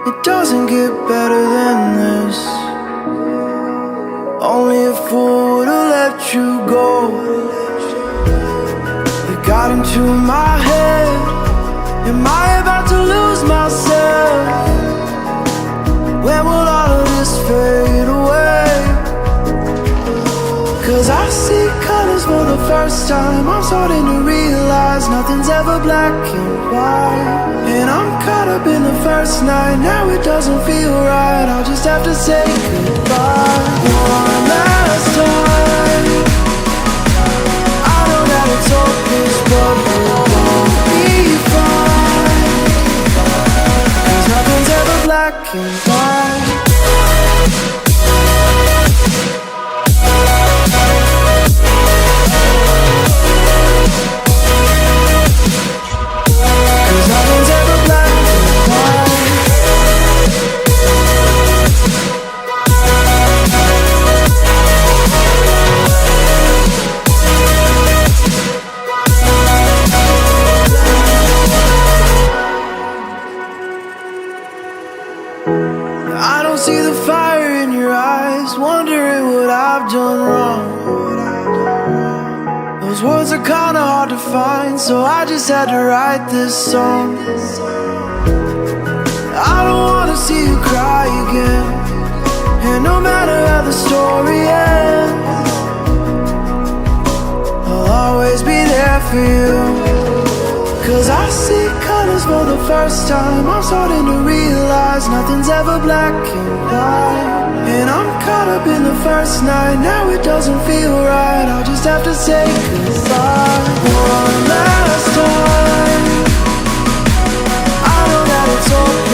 It doesn't get better than this. Only a fool would've let you go. It got into my head. Am I about to lose myself? When will all of this fade away? 'Cause I see colors for the first time. I'm starting to realize nothing's ever black and white. And I'm caught up in the first night. Now it doesn't feel right. I'll just have to say goodbye one last time. I know that it's hopeless, but we'll both be fine. 'Cause nothing's ever black and white. I don't see the fire in your eyes, wondering what I've done wrong. Those words are kinda hard to find, so I just had to write this song. I don't wanna see you cry again, and no matter how the story ends, I'll always be there for you. 'Cause I see colors for the first time. I'm starting to realize nothing's ever black and white. And I'm caught up in the first night. Now it doesn't feel right. I'll just have to say goodbye one last time. I know that it's over.